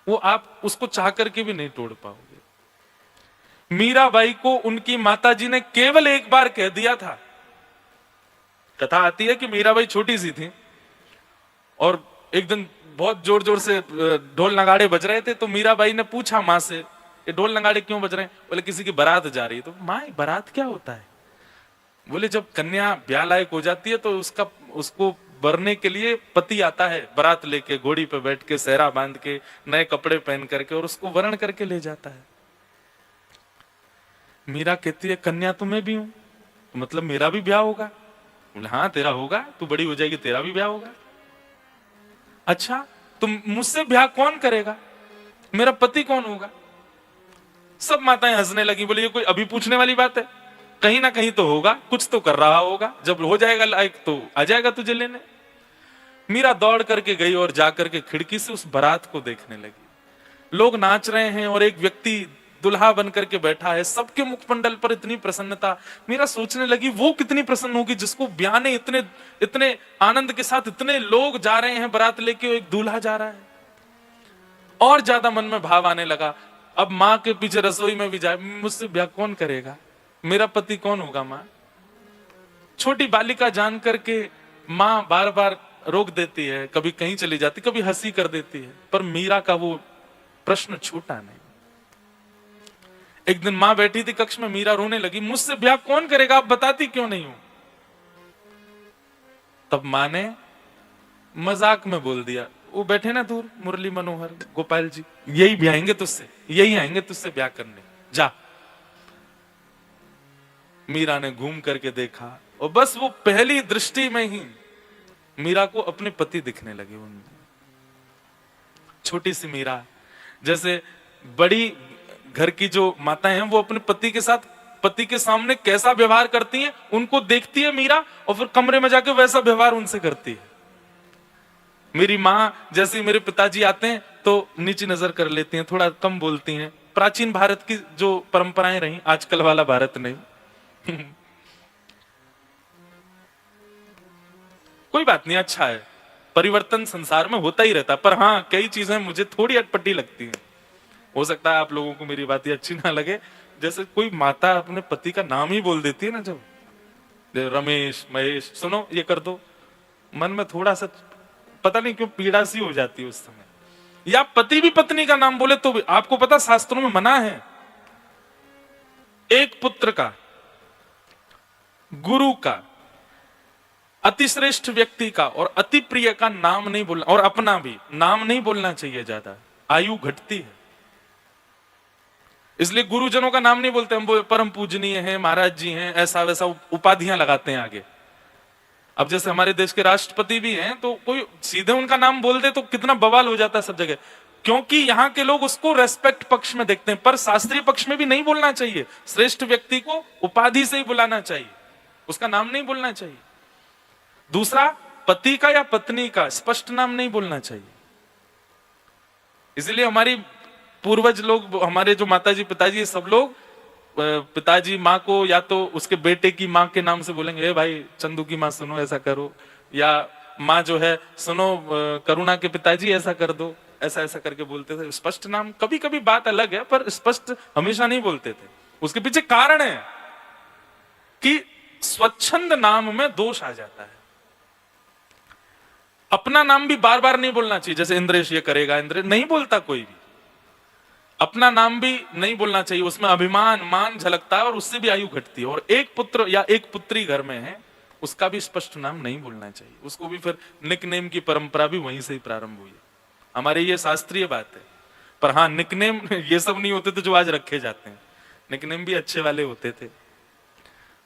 वो आप उसको चाह करके भी नहीं तोड़ पाओगे। मीराबाई को उनकी माताजी ने केवल एक बार कह दिया था। कथा आती है कि मीराबाई छोटी सी थी और एक दिन बहुत जोर जोर से ढोल नगाड़े बज रहे थे, तो मीराबाई ने पूछा माँ से, ये ढोल नगाड़े क्यों बज रहे हैं? बोले किसी की बारात जा रही है। तो माँ बारात क्या होता है? बोले जब कन्या ब्याह लायक हो जाती है तो उसको वरने के लिए पति आता है बारात लेके, घोड़ी पे बैठ के, सेहरा बांध के, नए कपड़े पहन करके, और उसको वरण करके ले जाता है। मीरा कहती है कन्या तो मैं भी हूं, तो मतलब मेरा भी ब्याह होगा? बोले हाँ तेरा होगा, तू बड़ी हो जाएगी तेरा भी ब्याह होगा। अच्छा तो मुझसे ब्याह कौन करेगा? मेरा पति कौन होगा? सब माताएं हंसने लगी, बोले ये कोई अभी पूछने वाली बात है? कहीं ना कहीं तो होगा, कुछ तो कर रहा होगा, जब हो जाएगा लायक तो आ जाएगा तुझे लेने। मीरा दौड़ करके गई और जाकर के खिड़की से उस बारात को देखने लगी। लोग नाच रहे हैं और एक व्यक्ति दुल्हा बन करके बैठा है, सबके मुखमंडल पर इतनी प्रसन्नता। मीरा सोचने लगी वो कितनी प्रसन्न होगी जिसको ब्याने इतने इतने आनंद के साथ इतने लोग जा रहे हैं बारात लेके, एक दूल्हा जा रहा है। और ज्यादा मन में भाव आने लगा, अब माँ के पीछे रसोई में भी जाए, मुझसे ब्याह कौन करेगा? मेरा पति कौन होगा? माँ छोटी बालिका जान करके माँ बार बार रोक देती है, कभी कहीं चली जाती, कभी हंसी कर देती है, पर मीरा का वो प्रश्न छूटा नहीं। एक दिन माँ बैठी थी कक्ष में, मीरा रोने लगी, मुझसे ब्याह कौन करेगा, आप बताती क्यों नहीं हो? तब माँ ने मजाक में बोल दिया, वो बैठे ना दूर मुरली मनोहर गोपाल जी, यही ब्याहेंगे तुझसे, यही आएंगे तुझसे ब्याह करने, जा। मीरा ने घूम करके देखा और बस वो पहली दृष्टि में ही मीरा को अपने पति दिखने लगे उनमें। छोटी सी मीरा, जैसे बड़ी घर की जो माताएं हैं वो अपने पति के साथ, पति के सामने कैसा व्यवहार करती हैं उनको देखती है मीरा, और फिर कमरे में जाके वैसा व्यवहार उनसे करती है। मेरी माँ जैसे मेरे पिताजी आते हैं तो नीची नजर कर लेती हैं, थोड़ा कम बोलती हैं। प्राचीन भारत की जो परंपराएं रही, आजकल वाला भारत नहीं। कोई बात नहीं, अच्छा है, परिवर्तन संसार में होता ही रहता, पर हाँ कई चीजें मुझे थोड़ी अटपटी लगती हैं। हो सकता है आप लोगों को मेरी बात अच्छी ना लगे, जैसे कोई माता अपने पति का नाम ही बोल देती है ना, जब रमेश महेश सुनो ये कर दो, मन में थोड़ा सा पता नहीं क्यों पीड़ा सी हो जाती है उस समय। या पति भी पत्नी का नाम बोले तो भी, आपको पता शास्त्रों में मना है, एक पुत्र का, गुरु का, अतिश्रेष्ठ व्यक्ति का और अति प्रिय का नाम नहीं बोलना, और अपना भी नाम नहीं बोलना चाहिए ज्यादा, आयु घटती है। इसलिए गुरुजनों का नाम नहीं बोलते हम, परम पूजनीय हैं, महाराज जी हैं, ऐसा वैसा उपाधियां लगाते हैं आगे। अब जैसे हमारे देश के राष्ट्रपति भी हैं, तो कोई सीधे उनका नाम बोल दे तो कितना बवाल हो जाता है सब जगह, क्योंकि यहाँ के लोग उसको रेस्पेक्ट पक्ष में देखते हैं, पर शास्त्रीय पक्ष में भी नहीं बोलना चाहिए। श्रेष्ठ व्यक्ति को उपाधि से ही बुलाना चाहिए, उसका नाम नहीं बोलना चाहिए। दूसरा, पति का या पत्नी का स्पष्ट नाम नहीं बोलना चाहिए। इसलिए हमारी पूर्वज लोग, हमारे जो माताजी पिताजी, सब लोग पिताजी माँ को या तो उसके बेटे की माँ के नाम से बोलेंगे, भाई चंदू की माँ सुनो ऐसा करो, या माँ जो है सुनो करुणा के पिताजी ऐसा कर दो, ऐसा ऐसा करके बोलते थे। स्पष्ट नाम कभी कभी बात अलग है, पर स्पष्ट हमेशा नहीं बोलते थे। उसके पीछे कारण है कि स्वच्छंद नाम में दोष आ जाता है। अपना नाम भी बार बार नहीं बोलना चाहिए, जैसे इंद्रेश ये करेगा, इंद्रेश नहीं बोलता कोई भी। अपना नाम भी नहीं बोलना चाहिए, उसमें अभिमान मान झलकता है और उससे भी आयु घटती है। और एक पुत्र या एक पुत्री घर में है, उसका भी स्पष्ट नाम नहीं बोलना चाहिए। उसको भी फिर निकनेम की परंपरा भी वहीं से ही प्रारंभ हुई है। हमारे ये शास्त्रीय बात है। पर हाँ, निकनेम ये सब नहीं होते थे जो आज रखे जाते हैं, निकनेम भी अच्छे वाले होते थे।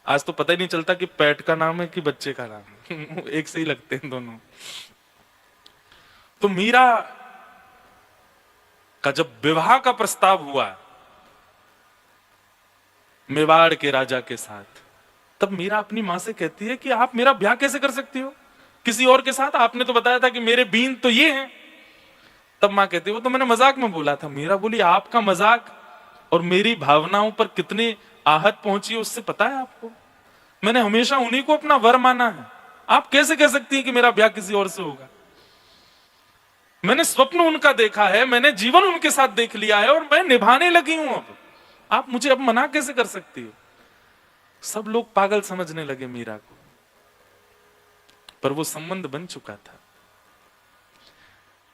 आज तो पता ही नहीं चलता कि पेट का नाम है कि बच्चे का नाम है। एक से ही लगते हैं दोनों। तो मीरा का जब विवाह का प्रस्ताव हुआ मेवाड़ के राजा के साथ, तब मीरा अपनी मां से कहती है कि आप मेरा ब्याह कैसे कर सकती हो किसी और के साथ? आपने तो बताया था कि मेरे बीन तो ये हैं। तब मां कहती है वो तो मैंने मजाक में बोला था। मीरा बोली आपका मजाक और मेरी भावनाओं पर कितनी आहत पहुंची है उससे पता है आपको? मैंने हमेशा उन्हीं को अपना वर माना है, आप कैसे कह सकती हैं कि मेरा ब्याह किसी और से होगा? मैंने स्वप्न उनका देखा है, मैंने जीवन उनके साथ देख लिया है और मैं निभाने लगी हूं। अब आप मुझे अब मना कैसे कर सकती हो? सब लोग पागल समझने लगे मीरा को, पर वो संबंध बन चुका था।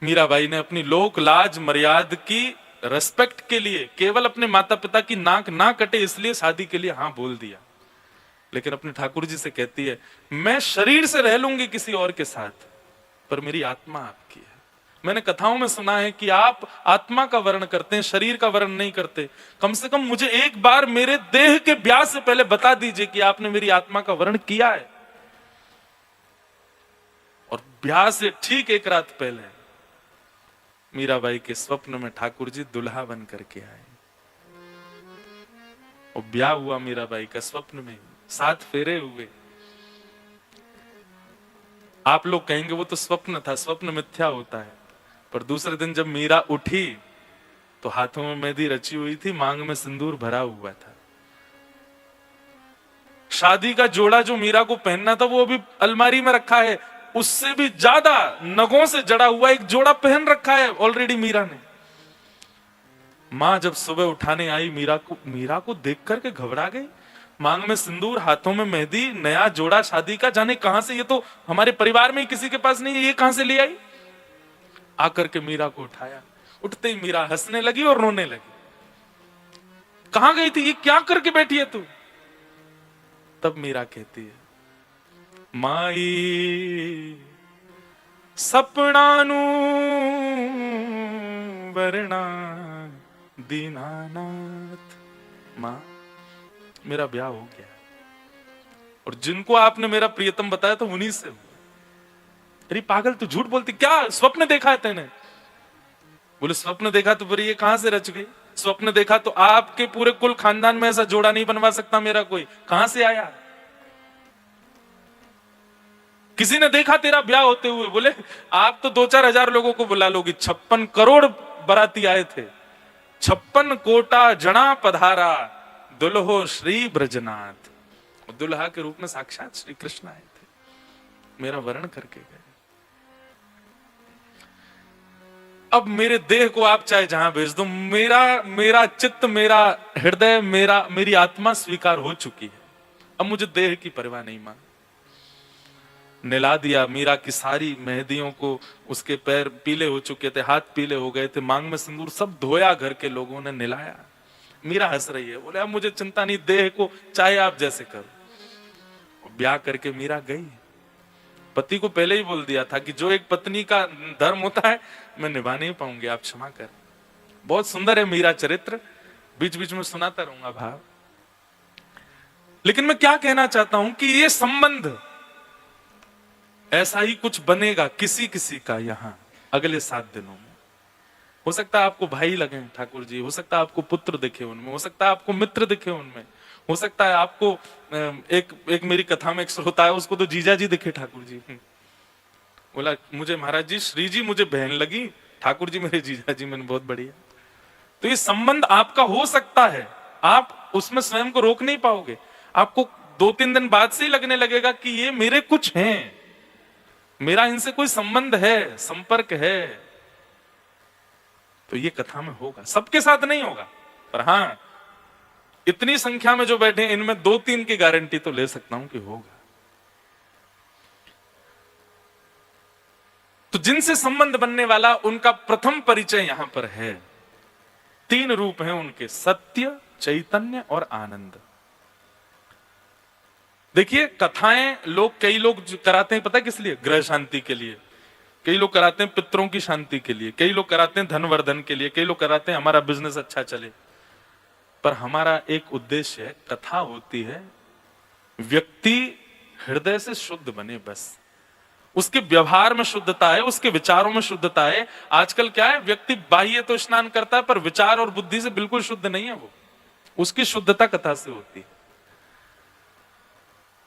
मीराबाई ने अपनी लोक लाज मर्यादा की रेस्पेक्ट के लिए केवल अपने माता पिता की नाक ना कटे इसलिए शादी के लिए हाँ बोल दिया। लेकिन अपने ठाकुर जी से कहती है, मैं शरीर से रह लूंगी किसी और के साथ, पर मेरी आत्मा आपकी है। मैंने कथाओं में सुना है कि आप आत्मा का वर्ण करते हैं, शरीर का वर्ण नहीं करते। कम से कम मुझे एक बार मेरे देह के ब्याह से पहले बता दीजिए कि आपने मेरी आत्मा का वर्ण किया है। और ब्याह से ठीक एक रात पहले मीराबाई के स्वप्न में ठाकुर जी दुल्हा बन करके आए और ब्याह हुआ मीराबाई का स्वप्न में, 7 फेरे हुए। आप लोग कहेंगे वो तो स्वप्न था, स्वप्न मिथ्या होता है। पर दूसरे दिन जब मीरा उठी तो हाथों में मेहंदी रची हुई थी, मांग में सिंदूर भरा हुआ था। शादी का जोड़ा जो मीरा को पहनना था वो अभी अलमारी में रखा है, उससे भी ज्यादा नगों से जड़ा हुआ एक जोड़ा पहन रखा है ऑलरेडी मीरा ने। मां जब सुबह उठाने आई मीरा को देख करके घबरा गई। मांग में सिंदूर, हाथों में मेहंदी, नया जोड़ा शादी का, जाने कहां से, ये तो हमारे परिवार में ही किसी के पास नहीं है, ये कहां से ले आई? आकर के मीरा को उठाया। उठते ही मीरा हंसने लगी और रोने लगी। कहां गई थी, ये क्या करके बैठी है तू? तब मीरा कहती है, माई सपनानू वरना दीनानाथ। मां, मेरा ब्याह हो गया और जिनको आपने मेरा प्रियतम बताया था उन्हीं से। अरे पागल, तू झूठ बोलती, क्या स्वप्न देखा है तेने? बोले स्वप्न देखा तो फिर ये कहां से रच गई? स्वप्न देखा तो आपके पूरे कुल खानदान में ऐसा जोड़ा नहीं बनवा सकता मेरा कोई, कहां से आया? किसी ने देखा तेरा ब्याह होते हुए? बोले आप तो 2-4 हजार लोगों को बुला लोगी, 56 करोड़ बाराती आए थे। 56 कोटा जना पधारा, दुल्हो श्री ब्रजनाथ। दुल्हा के रूप में साक्षात श्री कृष्ण आए थे, मेरा वर्ण करके गए। अब मेरे देह को आप चाहे जहां भेज दो, मेरा चित्त, मेरा हृदय, मेरी आत्मा स्वीकार हो चुकी है। अब मुझे देह की परवाह नहीं। मां निला दिया मीरा की सारी मेहंदियों को, उसके पैर पीले हो चुके थे, हाथ पीले हो गए थे, मांग में सिंदूर सब धोया, घर के लोगों ने निलाया। मीरा हंस रही है, बोले अब मुझे चिंता नहीं, देह को चाहे आप जैसे करो। ब्याह करके मीरा गई। पति को पहले ही बोल दिया था कि जो एक पत्नी का धर्म होता है मैं निभा नहीं पाऊंगी, आप क्षमा कर। बहुत सुंदर है मीरा चरित्र, बीच बीच में सुनाता रहूंगा भाव। लेकिन मैं क्या कहना चाहता हूं कि ये संबंध ऐसा ही कुछ बनेगा किसी किसी का यहां अगले 7 दिनों में। हो सकता है आपको भाई लगे ठाकुर जी, हो सकता है आपको पुत्र दिखे उनमें, हो सकता है आपको मित्र दिखे उनमें, हो सकता है आपको एक मेरी कथा में एक श्रोता है, उसको तो जीजा जी दिखे ठाकुर जी। बोला मुझे महाराज जी, श्री जी मुझे बहन लगी, ठाकुर जी मेरे जीजा जी। मैंने बहुत बढ़िया। तो ये संबंध आपका हो सकता है, आप उसमें स्वयं को रोक नहीं पाओगे। आपको 2-3 दिन बाद से ही लगने लगेगा कि ये मेरे कुछ हैं, मेरा इनसे कोई संबंध है, संपर्क है। तो ये कथा में होगा, सबके साथ नहीं होगा, पर हां इतनी संख्या में जो बैठे इनमें 2-3 की गारंटी तो ले सकता हूं कि होगा। तो जिनसे संबंध बनने वाला उनका प्रथम परिचय यहां पर है। 3 रूप हैं उनके, सत्य, चैतन्य और आनंद। देखिए कथाएं कई लोग कराते हैं, पता है किस लिए? ग्रह शांति के लिए। कई लोग कराते हैं पितरों की शांति के लिए, कई लोग कराते हैं धनवर्धन के लिए, कई लोग कराते हैं हमारा बिजनेस अच्छा चले। पर हमारा एक उद्देश्य है, कथा होती है व्यक्ति हृदय से शुद्ध बने, बस उसके व्यवहार में शुद्धता है, उसके विचारों में शुद्धता है। आजकल क्या है, व्यक्ति बाह्य तो स्नान करता है पर विचार और बुद्धि से बिल्कुल शुद्ध नहीं है वो, उसकी शुद्धता कथा से होती है।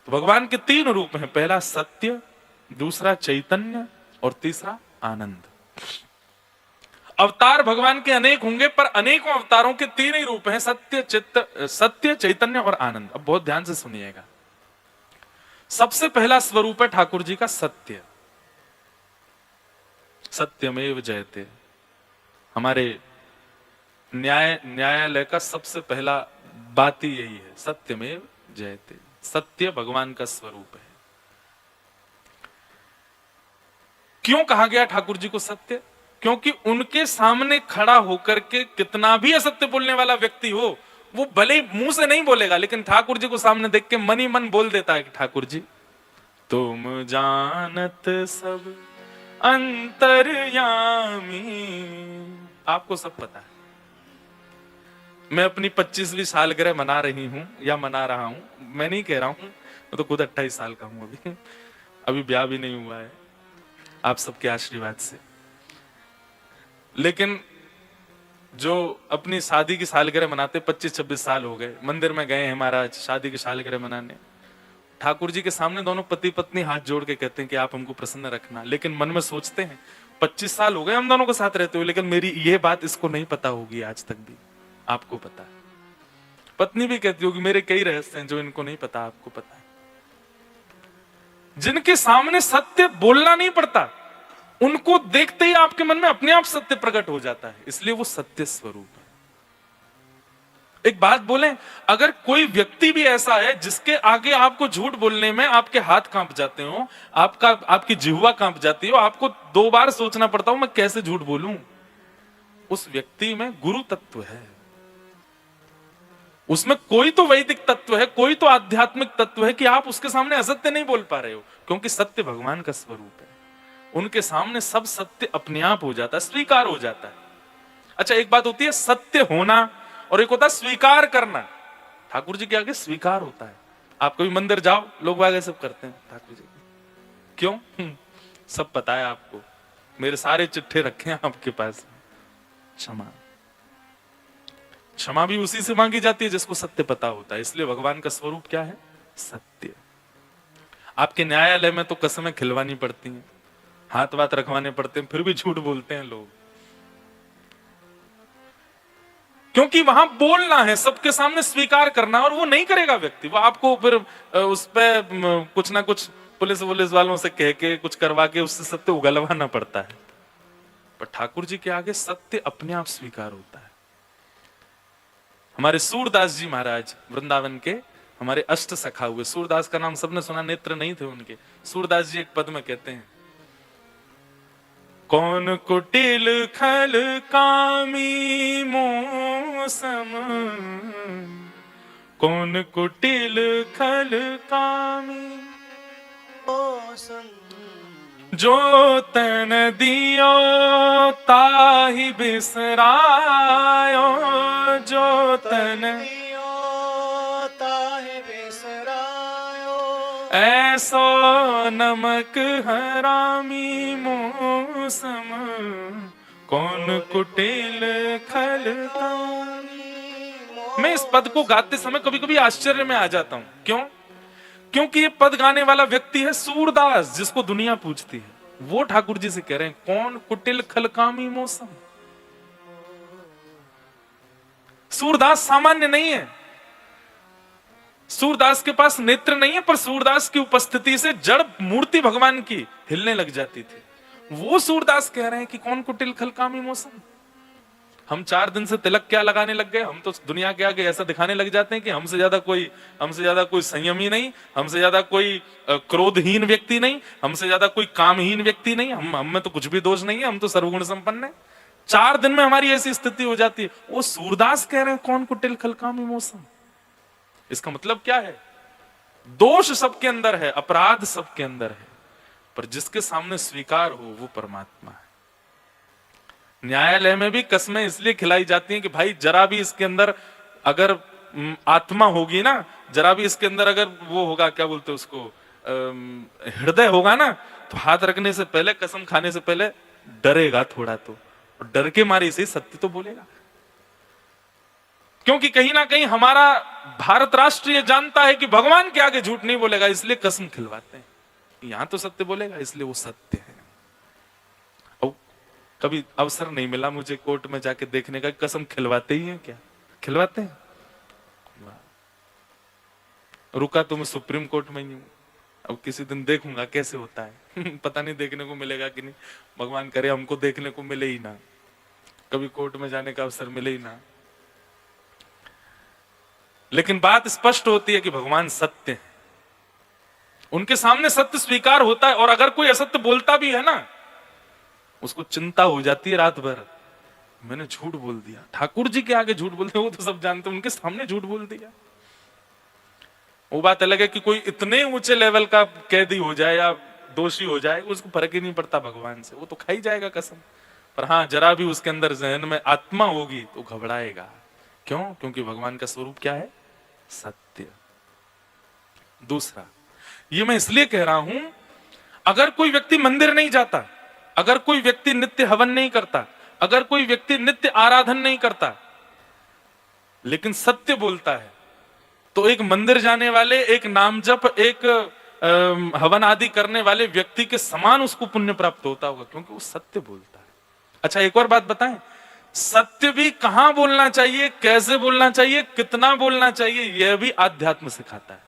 तो भगवान के 3 रूप हैं, पहला सत्य, दूसरा चैतन्य और तीसरा आनंद। अवतार भगवान के अनेक होंगे पर अनेकों अवतारों के 3 ही रूप हैं, सत्य, चैतन्य और आनंद। अब बहुत ध्यान से सुनिएगा। सबसे पहला स्वरूप है ठाकुर जी का सत्य। सत्यमेव जयते। हमारे न्यायालय का सबसे पहला बात ही यही है, सत्यमेव जयते। सत्य भगवान का स्वरूप है। क्यों कहा गया ठाकुर जी को सत्य? क्योंकि उनके सामने खड़ा होकर के कितना भी असत्य बोलने वाला व्यक्ति हो, वो भले मुंह से नहीं बोलेगा, लेकिन ठाकुर जी को सामने देख के मन ही मन बोल देता है कि ठाकुर जी तुम जानत सब अंतर्यामी। आपको सब पता है। मैं अपनी 25वीं सालगिरह मना रही हूं या मना रहा हूं, मैं नहीं कह रहा हूं, मैं तो खुद 28 साल का हूं अभी ब्याह भी नहीं हुआ है आप सबके आशीर्वाद से। लेकिन जो अपनी शादी की सालगिरह मनाते, 25-26 साल हो गए, मंदिर में गए हैं महाराज शादी की सालगिरह मनाने, ठाकुर जी के सामने दोनों पति पत्नी हाथ जोड़ के कहते हैं कि आप हमको प्रसन्न रखना, लेकिन मन में सोचते हैं 25 साल हो गए हम दोनों के साथ रहते हुए, लेकिन मेरी ये बात इसको नहीं पता होगी आज तक भी, आपको पता है। पत्नी भी कहती होगी मेरे कई रहस्य हैं जो इनको नहीं पता, आपको पता है। जिनके सामने सत्य बोलना नहीं पड़ता, उनको देखते ही आपके मन में अपने आप सत्य प्रकट हो जाता है, इसलिए वो सत्य स्वरूप है। एक बात बोलें, अगर कोई व्यक्ति भी ऐसा है जिसके आगे आपको झूठ बोलने में आपके हाथ कांप जाते हो, आपकी जिह्वा कांप जाती हो, आपको 2 बार सोचना पड़ता हो मैं कैसे झूठ बोलूं, उस व्यक्ति में गुरु तत्व है, उसमें कोई तो वैदिक तत्व है, कोई तो आध्यात्मिक तत्व है कि आप उसके सामने असत्य नहीं बोल पा रहे हो, क्योंकि सत्य भगवान का स्वरूप है। उनके सामने सब सत्य अपने आप हो जाता है, स्वीकार हो जाता है। अच्छा, एक बात होती है सत्य होना और एक होता है स्वीकार करना। ठाकुर जी के आगे स्वीकार होता है। आप कभी मंदिर जाओ, लोग आगे सब करते हैं ठाकुर जी, क्यों? सब पता है आपको, मेरे सारे चिट्ठे रखे हैं आपके पास। क्षमा, क्षमा भी उसी से मांगी जाती है जिसको सत्य पता होता है। इसलिए भगवान का स्वरूप क्या है? सत्य। आपके न्यायालय में तो कसमें खिलवानी पड़ती हैं, हाथ वाथ रखवाने पड़ते हैं, फिर भी झूठ बोलते हैं लोग, क्योंकि वहां बोलना है, सबके सामने स्वीकार करना, और वो नहीं करेगा व्यक्ति। वो आपको फिर उस पर कुछ ना कुछ पुलिस वालों से कह के कुछ करवा के उससे सत्य उगलवाना पड़ता है। पर ठाकुर जी के आगे सत्य अपने आप स्वीकार होता है। हमारे सूरदास जी महाराज वृंदावन के हमारे अष्ट सखा हुए, सूरदास का नाम सबने सुना, नेत्र नहीं थे उनके। सूरदास जी एक पद में कहते हैं, कौन कुटिल खल कामी मौसम, कौन कुटिल खल कामी मौसम, जो तन दियो ताहि बिसरायो, जो तन दियो ताहि बिसरायो, ऐसो नमक हरामी मौसम, कौन कुटिल खल कामी। मैं इस पद को गाते समय कभी कभी आश्चर्य में आ जाता हूं। क्यों? क्योंकि ये पद गाने वाला व्यक्ति है सूरदास, जिसको दुनिया पूजती है। वो ठाकुर जी से कह रहे हैं कौन कुटिल खलकामी मौसम। सूरदास सामान्य नहीं है, सूरदास के पास नेत्र नहीं है, पर सूरदास की उपस्थिति से जड़ मूर्ति भगवान की हिलने लग जाती थी। वो सूरदास कह रहे हैं कि कौन कुटिल खलकामी मौसम। हम 4 दिन से तिलक क्या लगाने लग गए, हम तो दुनिया के आगे ऐसा दिखाने लग जाते हैं कि हमसे ज्यादा कोई संयमी नहीं, हमसे ज्यादा कोई क्रोधहीन व्यक्ति नहीं, हमसे ज्यादा कोई कामहीन व्यक्ति नहीं, हम में तो कुछ भी दोष नहीं है, हम तो सर्वगुण संपन्न है। 4 दिन में हमारी ऐसी स्थिति हो जाती है। वो सूरदास कह रहे हैं कौन कुटिल खलकामी मौसम। इसका मतलब क्या है? दोष सबके अंदर है, अपराध सबके अंदर है, पर जिसके सामने स्वीकार हो वो परमात्मा है। न्यायालय में भी कस्में इसलिए खिलाई जाती हैं कि भाई जरा भी इसके अंदर अगर आत्मा होगी ना, जरा भी इसके अंदर अगर वो होगा, क्या बोलते हैं उसको, हृदय होगा ना, तो हाथ रखने से पहले, कसम खाने से पहले डरेगा थोड़ा, तो डर के मारे से सत्य तो बोलेगा। क्योंकि कहीं ना कहीं हमारा भारत राष्ट्र ये जानता है कि भगवान के आगे झूठ नहीं बोलेगा, इसलिए कसम खिलवाते हैं। यहां तो सत्य बोलेगा, इसलिए वो सत्य है। कभी अवसर नहीं मिला मुझे कोर्ट में जाके देखने का, कसम खिलवाते ही हैं क्या? खिलवाते हैं। रुका तो मैं सुप्रीम कोर्ट में ही हूं, अब किसी दिन देखूंगा कैसे होता है। पता नहीं देखने को मिलेगा कि नहीं, भगवान करे हमको देखने को मिले ही ना, कभी कोर्ट में जाने का अवसर मिले ही ना। लेकिन बात स्पष्ट होती है कि भगवान सत्य है, उनके सामने सत्य स्वीकार होता है। और अगर कोई असत्य बोलता भी है ना, उसको चिंता हो जाती है रात भर, मैंने झूठ बोल दिया। ठाकुर जी के आगे झूठ बोलते हैं, वो तो सब जानते हैं, उनके सामने झूठ बोल दिया। वो बात अलग है कि कोई इतने ऊंचे लेवल का कैदी हो जाए या दोषी हो जाए, उसको फर्क ही नहीं पड़ता भगवान से, वो तो खा ही जाएगा कसम। पर हाँ, जरा भी उसके अंदर जहन में आत्मा होगी तो घबराएगा। क्यों? क्योंकि भगवान का स्वरूप क्या है? सत्य। दूसरा, ये मैं इसलिए कह रहा हूं, अगर कोई व्यक्ति मंदिर नहीं जाता, अगर कोई व्यक्ति नित्य हवन नहीं करता, अगर कोई व्यक्ति नित्य आराधन नहीं करता, लेकिन सत्य बोलता है, तो एक मंदिर जाने वाले, एक नाम जप, एक हवन आदि करने वाले व्यक्ति के समान उसको पुण्य प्राप्त होता होगा, क्योंकि वो सत्य बोलता है। अच्छा, एक और बात बताएं, सत्य भी कहां बोलना चाहिए, कैसे बोलना चाहिए, कितना बोलना चाहिए, यह भी आध्यात्म सिखाता है।